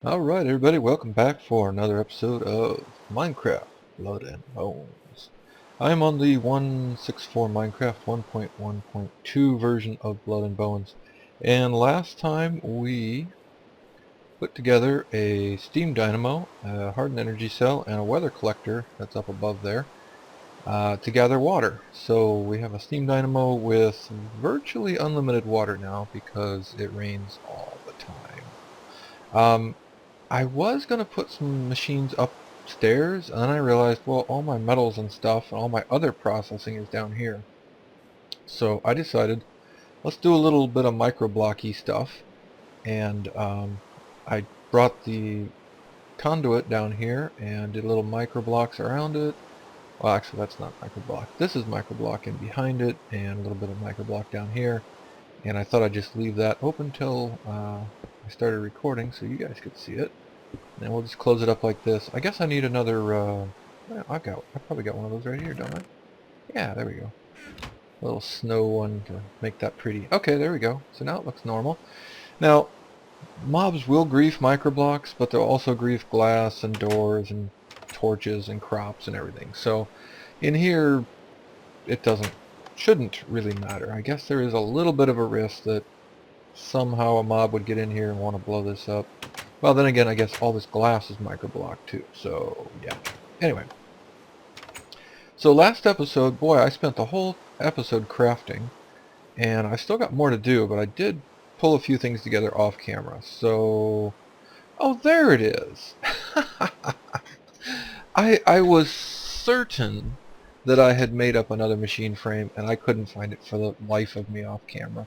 Alright everybody, welcome back for another episode of Minecraft Blood and Bones. I'm on the 1.64 Minecraft 1.1.2 version of Blood and Bones, and last time we put together a steam dynamo, a hardened energy cell, and a weather collector that's up above there to gather water. So we have a steam dynamo with virtually unlimited water now because it rains all the time. I was going to put some machines upstairs, and then I realized, well, all my metals and stuff, and all my other processing is down here. So I decided, let's do a little bit of microblocky stuff, and I brought the conduit down here and did little microblocks around it. Well, actually, that's not microblock. This is microblock in behind it, and a little bit of microblock down here. And I thought I'd just leave that open till I started recording so you guys could see it. And we'll just close it up like this. I guess I need another, well, I probably got one of those right here, don't I? Yeah, there we go. A little snow one to make that pretty. Okay, there we go. So now it looks normal. Now, mobs will grief microblocks, but they'll also grief glass and doors and torches and crops and everything. So in here, it shouldn't really matter. I guess there is a little bit of a risk that somehow a mob would get in here and want to blow this up. Well, then again, I guess all this glass is microblock too, so yeah. Anyway, so last episode, boy, I spent the whole episode crafting, and I still got more to do, but I did pull a few things together off camera, so... Oh, there it is! I was certain that I had made up another machine frame, and I couldn't find it for the life of me off camera.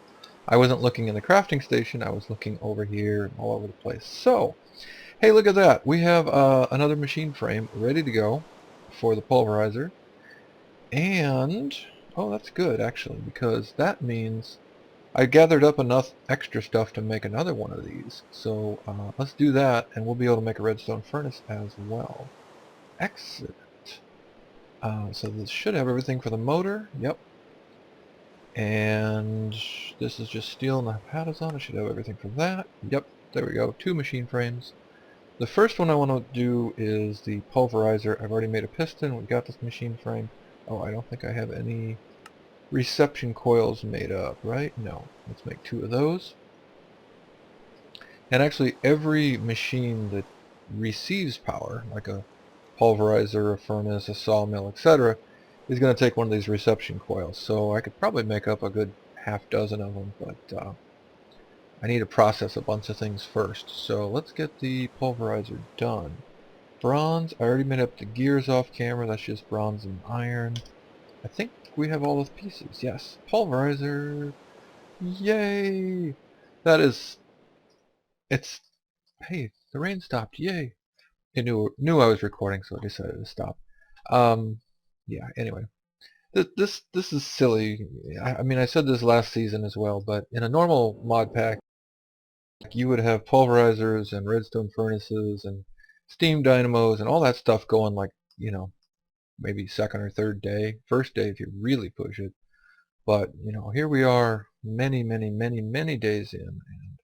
I wasn't looking in the crafting station, I was looking over here and all over the place. So, hey, look at that. We have another machine frame ready to go for the pulverizer. And, oh, that's good, actually, because that means I gathered up enough extra stuff to make another one of these. So let's do that, and we'll be able to make a redstone furnace as well. Excellent. So this should have everything for the motor. Yep. And this is just steel and the pad is on. It should have everything for that. Yep, there we go. 2 machine frames. The first one I want to do is the pulverizer. I've already made a piston. We've got this machine frame. Oh, I don't think I have any reception coils made up, right? No. Let's make 2 of those. And actually, every machine that receives power, like a pulverizer, a furnace, a sawmill, etc., is going to take one of these reception coils. So I could probably make up a good half dozen of them, but I need to process a bunch of things first. So let's get the pulverizer done. Bronze, I already made up the gears off camera. That's just bronze and iron. I think we have all the pieces. Yes. Pulverizer. Yay! That is... It's... Hey, the rain stopped. Yay! It knew I was recording, so it decided to stop. Yeah, anyway. This is silly. I mean, I said this last season as well, but in a normal mod pack, you would have pulverizers and redstone furnaces and steam dynamos and all that stuff going like, maybe second or third day, first day if you really push it. But, here we are many, many, many, many days in and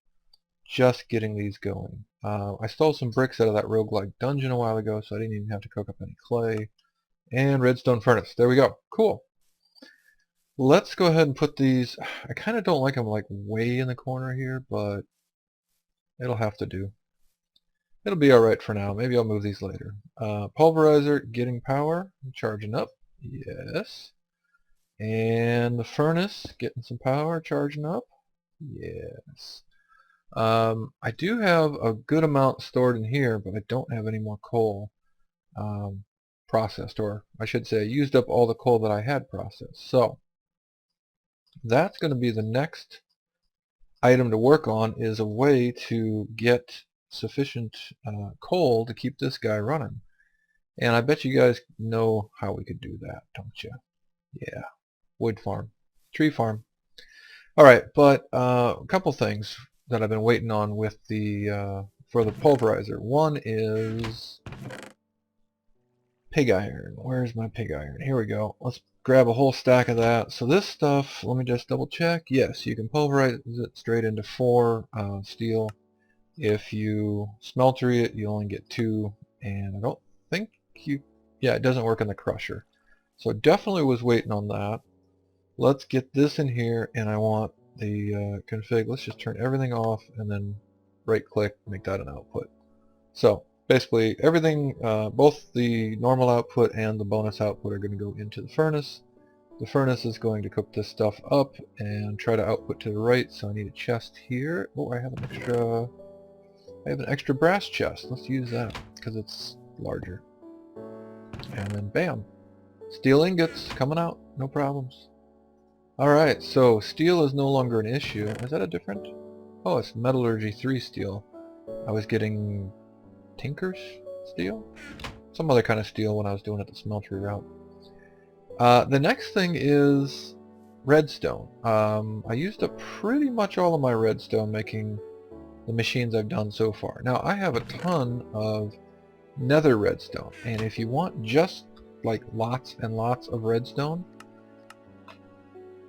just getting these going. I stole some bricks out of that roguelike dungeon a while ago, so I didn't even have to cook up any clay. And redstone furnace. There we go. Cool. Let's go ahead and put these... I kind of don't like them like way in the corner here, but it'll have to do. It'll be alright for now. Maybe I'll move these later. Pulverizer getting power, charging up. Yes. And the furnace getting some power, charging up. Yes. I do have a good amount stored in here, but I don't have any more coal processed, or I should say I used up all the coal that I had processed. So that's going to be the next item to work on, is a way to get sufficient coal to keep this guy running. And I bet you guys know how we could do that, don't you? Yeah, wood farm, tree farm. Alright, but a couple things that I've been waiting on with the for the pulverizer. One is pig iron. Where's my pig iron? Here we go. Let's grab a whole stack of that. So this stuff, let me just double check. Yes, you can pulverize it straight into 4 steel. If you smelter it, you only get 2, and I don't think you, yeah, it doesn't work in the crusher. So definitely was waiting on that. Let's get this in here, and I want the config. Let's just turn everything off and then right click, make that an output. So basically everything, both the normal output and the bonus output are going to go into the furnace. The furnace is going to cook this stuff up and try to output to the right, so I need a chest here. Oh, I have an extra brass chest. Let's use that because it's larger. And then bam, steel ingots coming out, no problems. Alright, so steel is no longer an issue. Is that a different? Oh, it's metallurgy 3 steel. I was getting tinker's steel? Some other kind of steel when I was doing it the smeltery route. The next thing is redstone. I used up pretty much all of my redstone making the machines I've done so far. Now I have a ton of nether redstone, and if you want just like lots and lots of redstone,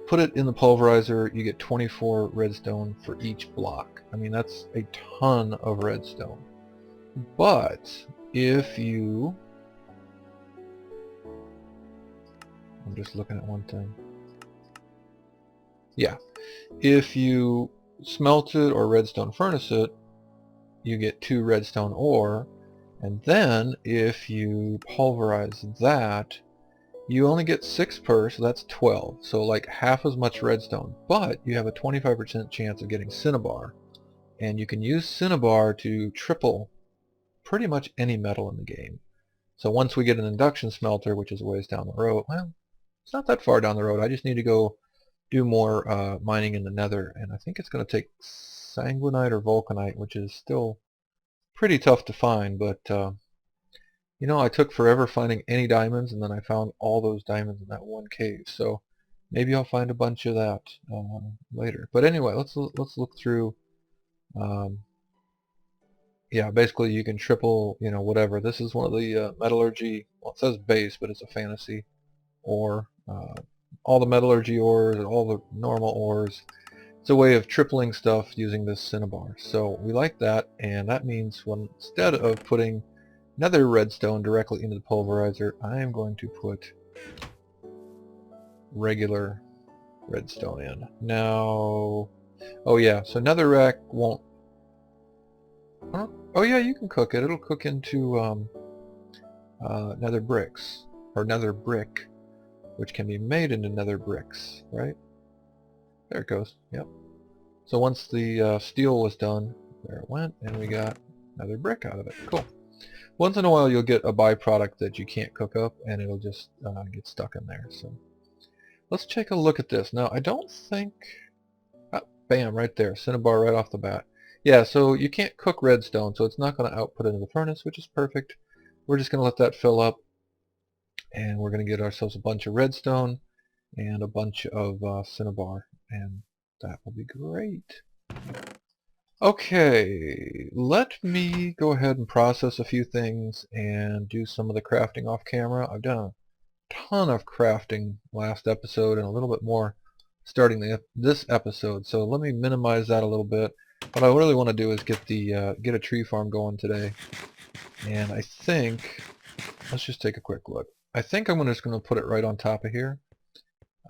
put it in the pulverizer. You get 24 redstone for each block. I mean, that's a ton of redstone. But if you, I'm just looking at one thing. Yeah, if you smelt it or redstone furnace it, you get 2 redstone ore, and then if you pulverize that, you only get 6 per, so that's 12. So like half as much redstone, but you have a 25% chance of getting cinnabar. And you can use cinnabar to triple pretty much any metal in the game. So once we get an induction smelter, which is a ways down the road, well, it's not that far down the road. I just need to go do more mining in the nether, and I think it's going to take sanguinite or vulcanite, which is still pretty tough to find, but you know, I took forever finding any diamonds, and then I found all those diamonds in that one cave. So maybe I'll find a bunch of that later. But anyway, let's look through. Yeah, basically you can triple, you know, whatever. This is one of the metallurgy. Well, it says base, but it's a fantasy ore. All the metallurgy ores and all the normal ores. It's a way of tripling stuff using this cinnabar. So we like that, and that means when instead of putting nether redstone directly into the pulverizer, I am going to put regular redstone in. Now, oh yeah, so netherrack won't, oh yeah, you can cook it. It'll cook into nether bricks, or nether brick, which can be made into nether bricks, right? There it goes, yep. So once the steel was done, there it went, and we got nether brick out of it. Cool. Once in a while you'll get a byproduct that you can't cook up, and it'll just get stuck in there. So let's take a look at this. Now I don't think, bam, right there, cinnabar right off the bat. Yeah, so you can't cook redstone, so it's not going to output into the furnace, which is perfect. We're just going to let that fill up, and we're going to get ourselves a bunch of redstone and a bunch of cinnabar, and that will be great. Okay, let me go ahead and process a few things and do some of the crafting off camera. I've done a ton of crafting last episode and a little bit more starting this episode, so let me minimize that a little bit. What I really want to do is get a tree farm going today, and I think, let's just take a quick look. I think I'm just going to put it right on top of here.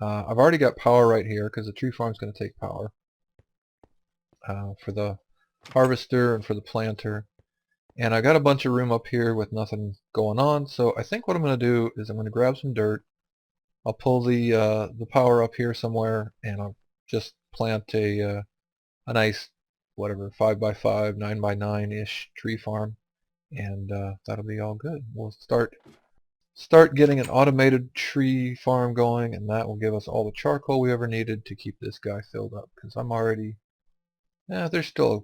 I've already got power right here because the tree farm's going to take power for the harvester and for the planter, and I got a bunch of room up here with nothing going on, so I think what I'm going to do is I'm going to grab some dirt. I'll pull the power up here somewhere, and I'll just plant a nice, whatever, 5x5, 9x9-ish tree farm, and that'll be all good. We'll start getting an automated tree farm going, and that will give us all the charcoal we ever needed to keep this guy filled up, because I'm already, there's still a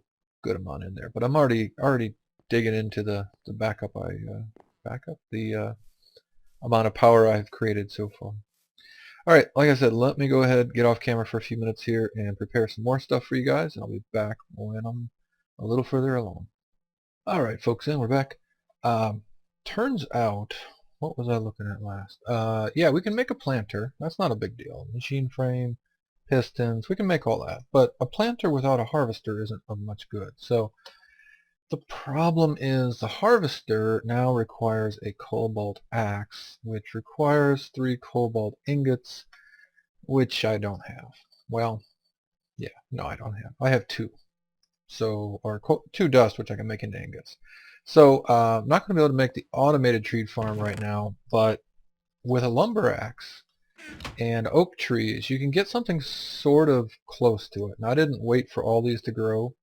good amount in there, but I'm already digging into the backup the amount of power I've created so far. Alright, like I said, let me go ahead, get off camera for a few minutes here and prepare some more stuff for you guys, and I'll be back when I'm a little further along. Alright folks, and we're back. Turns out, what was I looking at last? Yeah, we can make a planter. That's not a big deal. Machine frame, pistons, we can make all that. But a planter without a harvester isn't of much good. So The problem is the harvester now requires a cobalt axe, which requires 3 cobalt ingots, which I don't have. Well, yeah, no, I don't have. I have 2. So, or 2 dust, which I can make into ingots. So, I'm not going to be able to make the automated tree farm right now, but with a lumber axe and oak trees, you can get something sort of close to it. Now, I didn't wait for all these to grow,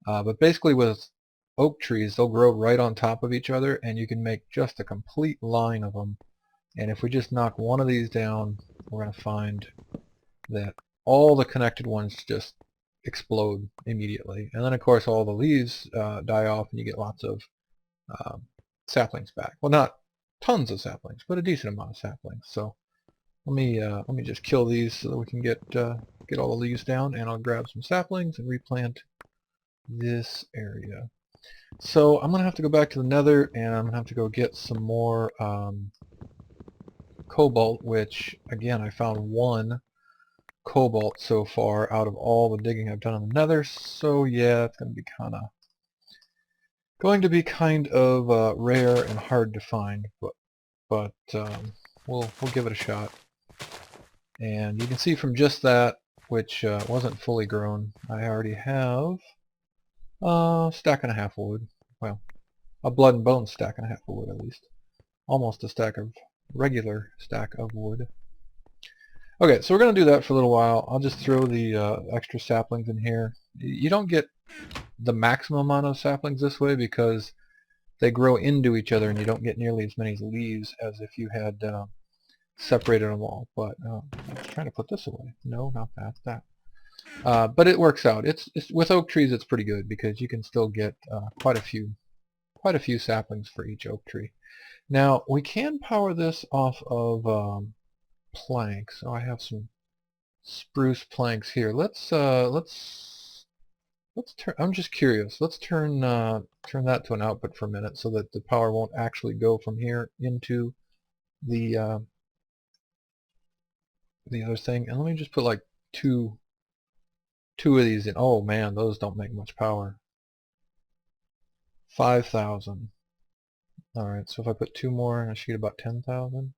but basically with oak trees, they'll grow right on top of each other, and you can make just a complete line of them. And if we just knock one of these down, we're going to find that all the connected ones just explode immediately. And then, of course, all the leaves die off, and you get lots of saplings back. Well, not tons of saplings, but a decent amount of saplings. So let me just kill these so that we can get all the leaves down, and I'll grab some saplings and replant this area. So I'm gonna have to go back to the Nether, and I'm gonna have to go get some more cobalt, which again I found 1 cobalt so far out of all the digging I've done in the Nether. So yeah, it's going to be kind of rare and hard to find, but we'll give it a shot. And you can see from just that, which wasn't fully grown, I already have a stack and a half of wood. Well, a blood and bone stack and a half of wood at least. Almost a regular stack of wood. Okay, so we're going to do that for a little while. I'll just throw the extra saplings in here. You don't get the maximum amount of saplings this way because they grow into each other and you don't get nearly as many leaves as if you had separated them all. But I was trying to put this away. No, not that. But it works out. It's with oak trees it's pretty good because you can still get quite a few saplings for each oak tree. Now we can power this off of planks. So I have some spruce planks here. Let's turn. I'm just curious. Let's turn that to an output for a minute so that the power won't actually go from here into the other thing. And let me just put like two of these in. Oh man, those don't make much power. 5,000. All right. So if I put 2 more, I should get about 10,000.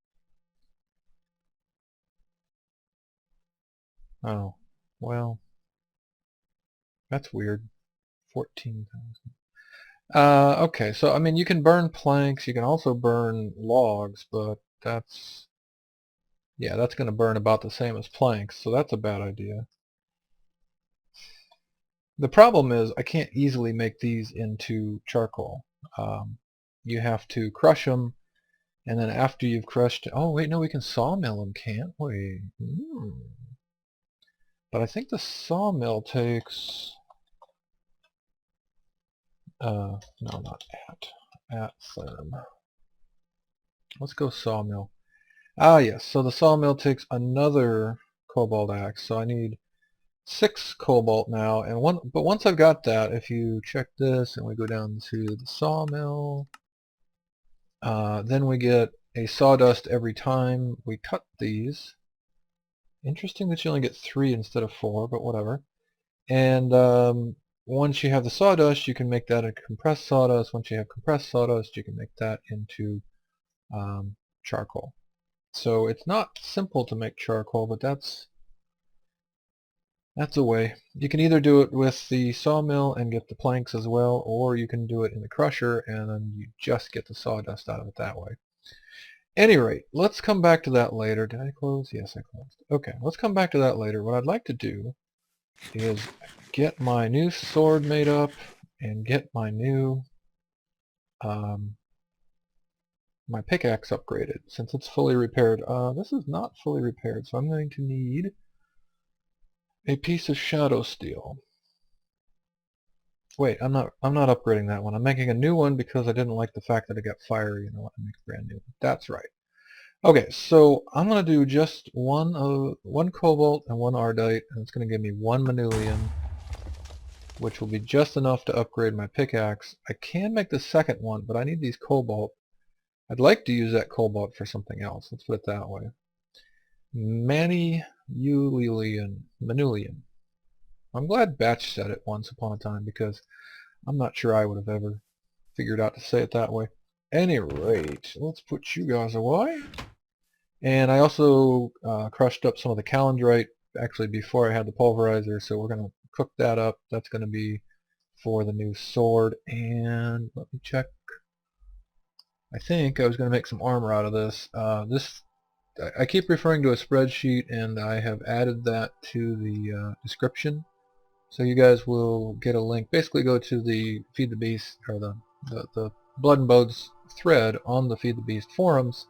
Oh, well, that's weird. 14,000. Okay, so I mean you can burn planks, you can also burn logs, but that's going to burn about the same as planks, so that's a bad idea. The problem is I can't easily make these into charcoal. You have to crush them, and then after you've crushed, oh wait, no, we can sawmill them, can't we? But I think the sawmill takes no, not at therm. Let's go sawmill. Ah yes, so the sawmill takes another cobalt axe, so I need 6 cobalt now, and but once I've got that, if you check this and we go down to the sawmill, then we get a sawdust every time we cut these. Interesting that you only get 3 instead of 4, but whatever. And once you have the sawdust, you can make that a compressed sawdust. Once you have compressed sawdust, you can make that into charcoal. So it's not simple to make charcoal, but that's a way. You can either do it with the sawmill and get the planks as well, or you can do it in the crusher and then you just get the sawdust out of it that way. Any rate, let's come back to that later. Did I close? Yes, I closed. Okay, let's come back to that later. What I'd like to do is get my new sword made up and get my new my pickaxe upgraded since it's fully repaired. This is not fully repaired, so I'm going to need a piece of shadow steel. Wait, I'm not upgrading that one. I'm making a new one because I didn't like the fact that it got fiery, and I want to make a brand new one. That's right. Okay, so I'm going to do just one cobalt and 1 ardite, and it's going to give me 1 Manyullyn, which will be just enough to upgrade my pickaxe. I can make the second one, but I need these cobalt. I'd like to use that cobalt for something else. Let's put it that way. Manyullyn. I'm glad Batch said it once upon a time because I'm not sure I would have ever figured out to say it that way. Any rate, let's put you guys away. And I also crushed up some of the Kalendrite actually before I had the Pulverizer, so we're going to cook that up. That's going to be for the new sword. And let me check. I think I was going to make some armor out of this. I keep referring to a spreadsheet, and I have added that to the description. So you guys will get a link. Basically go to the Feed the Beast, or the Blood and Bones thread on the Feed the Beast forums,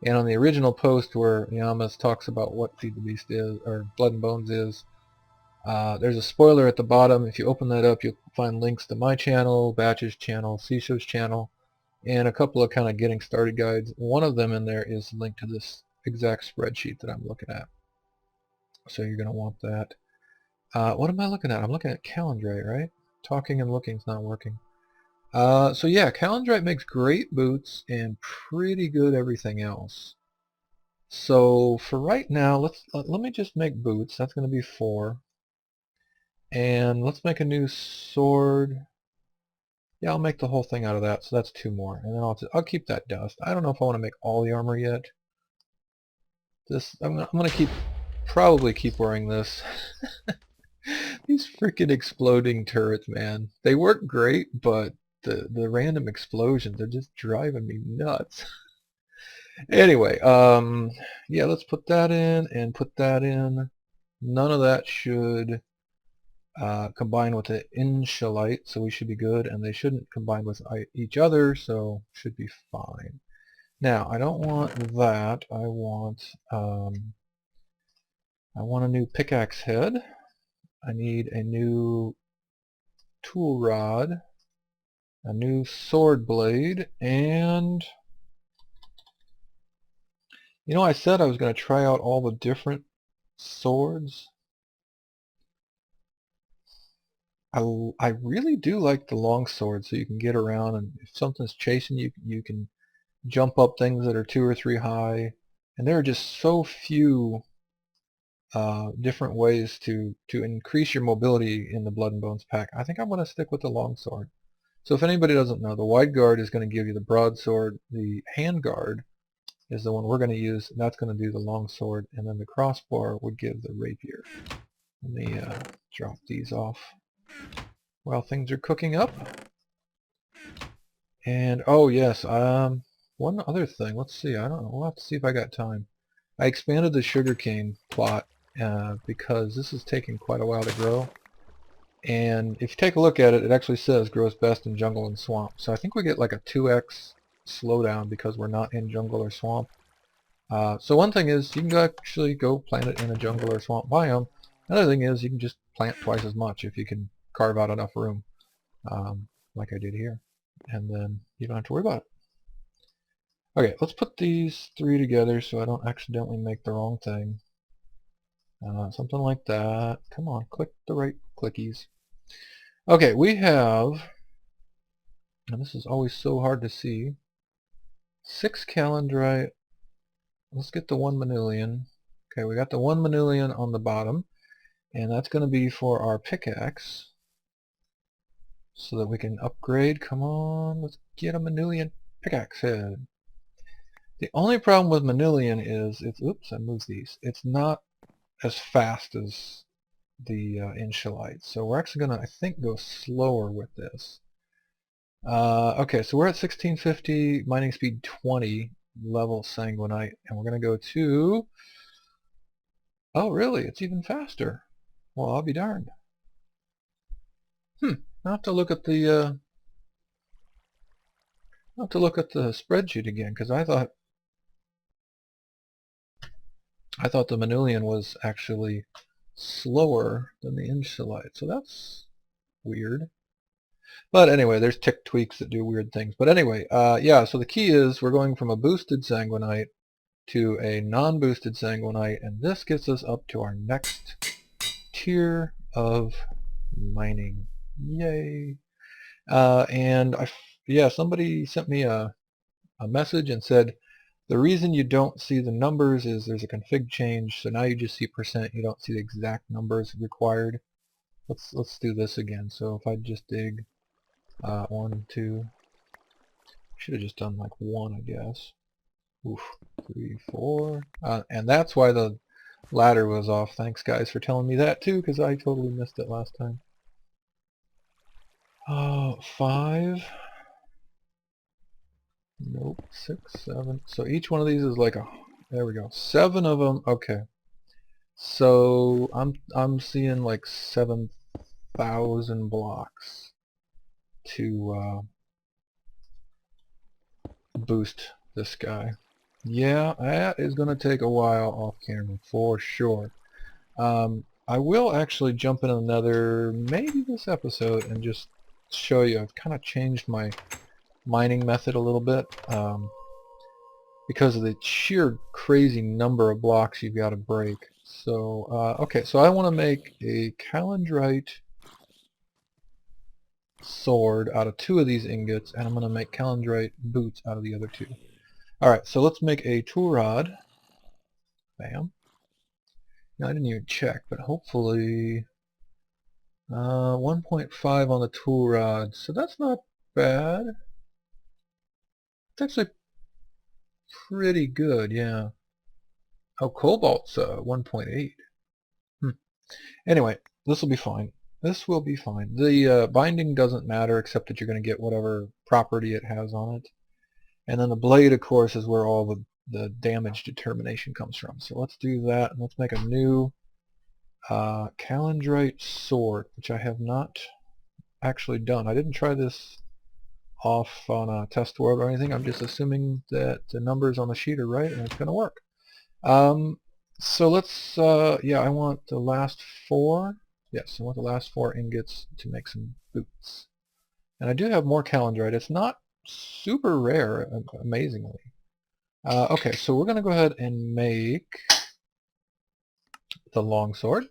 and on the original post where Eyamaz talks about what Feed the Beast is, or Blood and Bones is, there's a spoiler at the bottom. If you open that up, you'll find links to my channel, Batch's channel, Sisho's channel, and a couple of kind of getting started guides. One of them in there is linked to this exact spreadsheet that I'm looking at. So you're going to want that. What am I looking at? I'm looking at Kalendrite, right? Talking and looking's not working. So yeah, Kalendrite makes great boots and pretty good everything else. So for right now, let me just make boots. That's going to be 4. And let's make a new sword. Yeah, I'll make the whole thing out of that. So that's 2 more, and then I'll keep that dust. I don't know if I want to make all the armor yet. I'm gonna probably keep wearing this. These freaking exploding turrets, man. They work great, but the random explosions are just driving me nuts. Anyway, yeah, let's put that in and put that in. None of that should combine with the insulite, so we should be good, and they shouldn't combine with each other, so should be fine. Now, I don't want that. I want a new pickaxe head. I need a new tool rod, a new sword blade, and you know, I said I was going to try out all the different swords. I really do like the long sword, so you can get around, and if something's chasing you, you can jump up things that are 2 or 3 high, and there are just so few different ways to increase your mobility in the Blood and Bones pack. I think I'm going to stick with the long sword. So if anybody doesn't know, the wide guard is going to give you the broadsword. The hand guard is the one we're going to use, and that's going to do the long sword, and then the crossbar would give the rapier. Let me drop these off while things are cooking up. And oh yes, one other thing. Let's see. I don't know. We'll have to see if I got time. I expanded the sugarcane plot because this is taking quite a while to grow. And if you take a look at it, it actually says grows best in jungle and swamp. So I think we get like a 2x slowdown because we're not in jungle or swamp. So one thing is you can actually go plant it in a jungle or swamp biome. Another thing is you can just plant twice as much if you can carve out enough room, like I did here. And then you don't have to worry about it. Okay, let's put these 3 together so I don't accidentally make the wrong thing. Something like that. Come on, click the right clickies. Okay, we have, and this is always so hard to see, 6 Kalendrite. Let's get the 1 Manyullyn. Okay, we got the 1 Manyullyn on the bottom, and that's going to be for our pickaxe, so that we can upgrade. Come on, let's get a Manyullyn pickaxe head. The only problem with Manyullyn is, oops, I moved these. It's not as fast as the insulite, so we're actually going to, I think, go slower with this. Okay, so we're at 1650, mining speed 20, level sanguinite, and we're going to go to, oh really, it's even faster. Well, I'll be darned. I'll have to look at the spreadsheet again, because I thought the Manyullyn was actually slower than the insulite, so that's weird. But anyway, there's tick tweaks that do weird things. But anyway, yeah, so the key is we're going from a boosted sanguinite to a non-boosted sanguinite, and this gets us up to our next tier of mining. Yay! And yeah, somebody sent me a message and said the reason you don't see the numbers is there's a config change, so now you just see %, you don't see the exact numbers required. Let's do this again. So if I just dig 1, 2. Should have just done like 1, I guess. Oof. 3, 4. And that's why the ladder was off. Thanks, guys, for telling me that too, because I totally missed it last time. 5. Nope. 6, 7. So each one of these is like a. There we go. 7 of them. Okay. So I'm seeing like 7,000 blocks to boost this guy. Yeah, that is going to take a while off camera for sure. I will actually jump in another, maybe this episode, and just show you. I've kind of changed my mining method a little bit because of the sheer crazy number of blocks you've got to break. So, okay, so I want to make a Kalendrite sword out of 2 of these ingots, and I'm going to make Kalendrite boots out of the other 2. Alright, so let's make a tool rod. Bam. Now, I didn't even check, but hopefully 1.5 on the tool rod, so that's not bad. It's actually pretty good, yeah. Oh, cobalt's 1.8. Anyway, this will be fine. This will be fine. The binding doesn't matter except that you're going to get whatever property it has on it. And then the blade, of course, is where all the damage determination comes from. So let's do that, and let's make a new Kalendrite sword, which I have not actually done. I didn't try this off on a test world or anything. I'm just assuming that the numbers on the sheet are right and it's going to work. So let's, yeah, I want the last 4. Yes, I want the last 4 ingots to make some boots. And I do have more Kalendrite. It's not super rare, amazingly. Okay, so we're going to go ahead and make the longsword.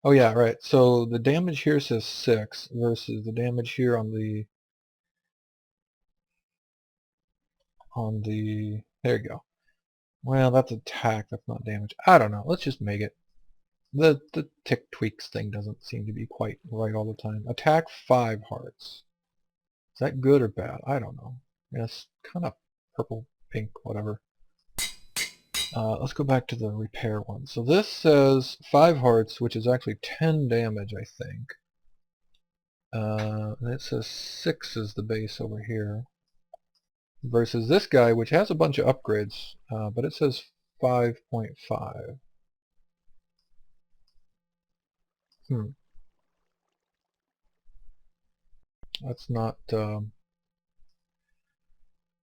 Oh yeah, right. So the damage here says 6 versus the damage here on the there you go. Well, that's attack, that's not damage. I don't know. Let's just make it. The tick tweaks thing doesn't seem to be quite right all the time. Attack 5 hearts. Is that good or bad? I don't know. It's kind of purple, pink, whatever. Let's go back to the repair one. So this says 5 hearts, which is actually 10 damage, I think. And it says 6 is the base over here. Versus this guy, which has a bunch of upgrades, but it says 5.5.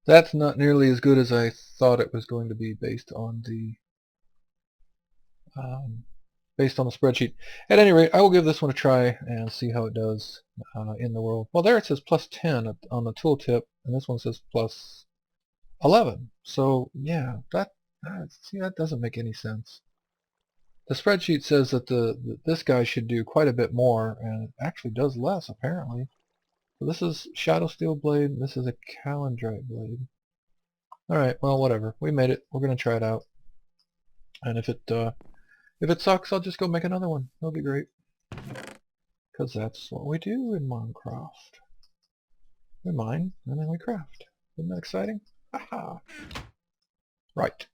That's not nearly as good as I thought it was going to be based on the spreadsheet. At any rate, I will give this one a try and see how it does in the world. Well, there it says plus 10 on the tooltip, and this one says plus 11. So yeah, see, that doesn't make any sense. The spreadsheet says that this guy should do quite a bit more, and it actually does less apparently. So this is Shadow Steel blade. This is a Kalendrite blade. All right, well, whatever. We made it. We're gonna try it out, and if it sucks, I'll just go make another one. That'll be great, because that's what we do in Minecraft. We mine and then we craft. Isn't that exciting? Haha. Right.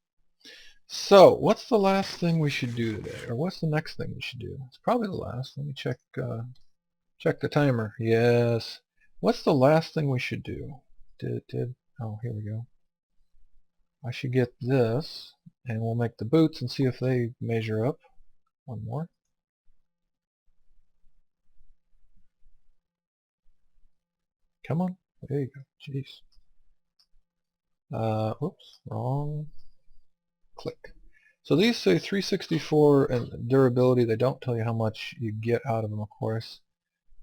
So, what's the last thing we should do today? Or what's the next thing we should do? It's probably the last. Let me check the timer. Yes. What's the last thing we should do? Oh, here we go. I should get this, and we'll make the boots and see if they measure up. One more. Come on. There you go. Jeez. Oops. Wrong. Click. So these say 364 and durability. They don't tell you how much you get out of them, of course.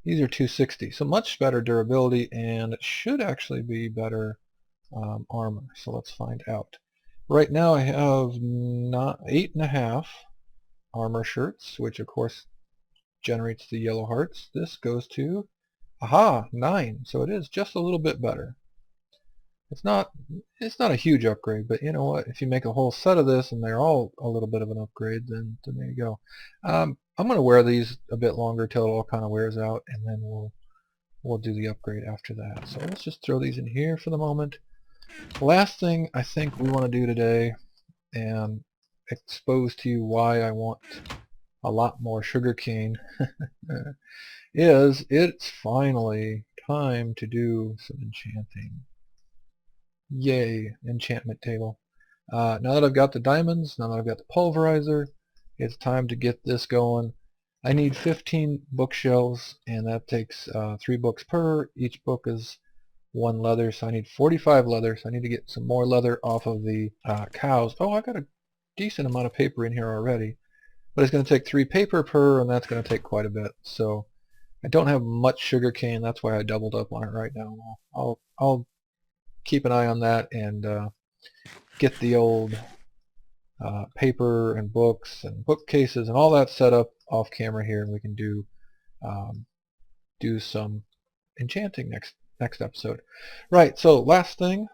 These are 260. So much better durability, and it should actually be better armor. So let's find out. Right now I have 8.5 armor shirts, which of course generates the yellow hearts. This goes to, aha, 9. So it is just a little bit better. It's not a huge upgrade, but you know what? If you make a whole set of this and they're all a little bit of an upgrade, then there you go. I'm going to wear these a bit longer till it all kind of wears out, and then we'll we'll do the upgrade after that. So let's just throw these in here for the moment. Last thing I think we want to do today, and expose to you why I want a lot more sugarcane, is it's finally time to do some enchanting. Yay, enchantment table. Now that I've got the diamonds, now that I've got the pulverizer, it's time to get this going. I need 15 bookshelves, and that takes 3 books per. Each book is 1 leather, so I need 45 leather, so I need to get some more leather off of the cows. Oh, I got a decent amount of paper in here already, but it's going to take 3 paper per, and that's going to take quite a bit. So I don't have much sugar cane. That's why I doubled up on it right now. I'll keep an eye on that and get the old paper and books and bookcases and all that set up off camera here, and we can do some enchanting next episode. Right, so last thing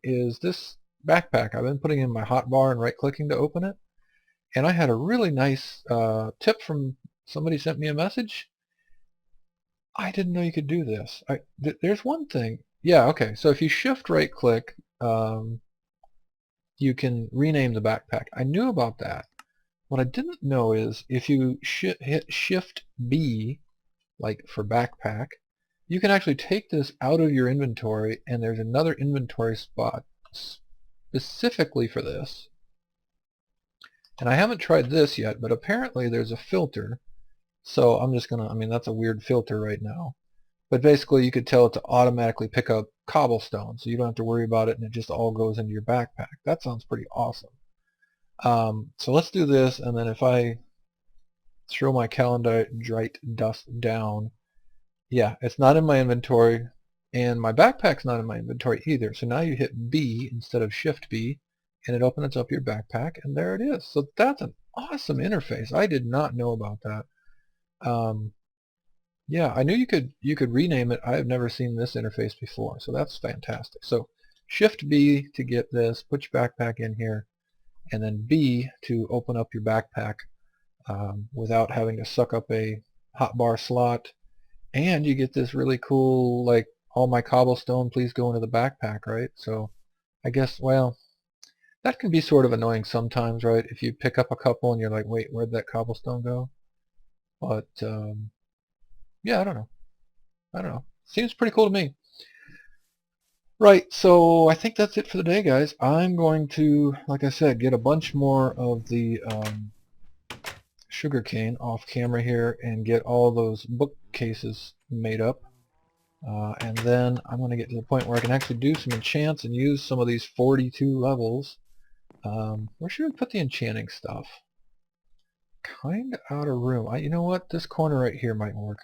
is this backpack. I've been putting in my hotbar and right clicking to open it, and I had a really nice tip from somebody. Sent me a message. I didn't know you could do this. There's one thing. Yeah, okay, so if you shift right click, you can rename the backpack. I knew about that. What I didn't know is if you hit shift B, like for backpack, you can actually take this out of your inventory, and there's another inventory spot specifically for this. And I haven't tried this yet, but apparently there's a filter. So I'm just gonna, I mean, that's a weird filter right now. But basically you could tell it to automatically pick up cobblestone, so you don't have to worry about it, and it just all goes into your backpack. That sounds pretty awesome. So let's do this, and then if I throw my Kalendrite dust down, yeah, it's not in my inventory, and my backpack's not in my inventory either. So now you hit B instead of Shift B, and it opens up your backpack, and there it is. So that's an awesome interface. I did not know about that. Yeah, I knew you could rename it. I have never seen this interface before, so that's fantastic. So Shift B to get this, put your backpack in here, and then B to open up your backpack without having to suck up a hotbar slot. And you get this really cool, like, all my cobblestone, please go into the backpack, right? So I guess, well, that can be sort of annoying sometimes, right? If you pick up a couple and you're like, wait, where'd that cobblestone go? But yeah, I don't know. Seems pretty cool to me. Right, so I think that's it for the day, guys. I'm going to, like I said, get a bunch more of the sugarcane off camera here and get all those bookcases made up. And then I'm going to get to the point where I can actually do some enchants and use some of these 42 levels. Where should we put the enchanting stuff? Kind of out of room. You know what? This corner right here might work.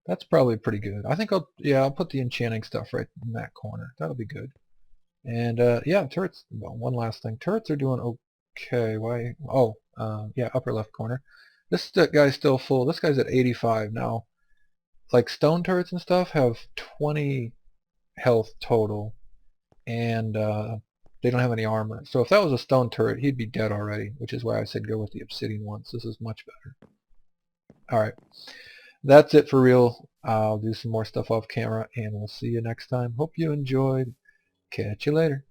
That's probably pretty good. I think I'll put the enchanting stuff right in that corner. That'll be good. And yeah, turrets. Well, one last thing. Turrets are doing okay. Why? Oh, yeah, upper left corner. This guy's still full. This guy's at 85 now. Like stone turrets and stuff have 20 health total, and they don't have any armor. So if that was a stone turret, he'd be dead already, which is why I said go with the obsidian ones. This is much better. Alright, that's it for real. I'll do some more stuff off camera, and we'll see you next time. Hope you enjoyed. Catch you later.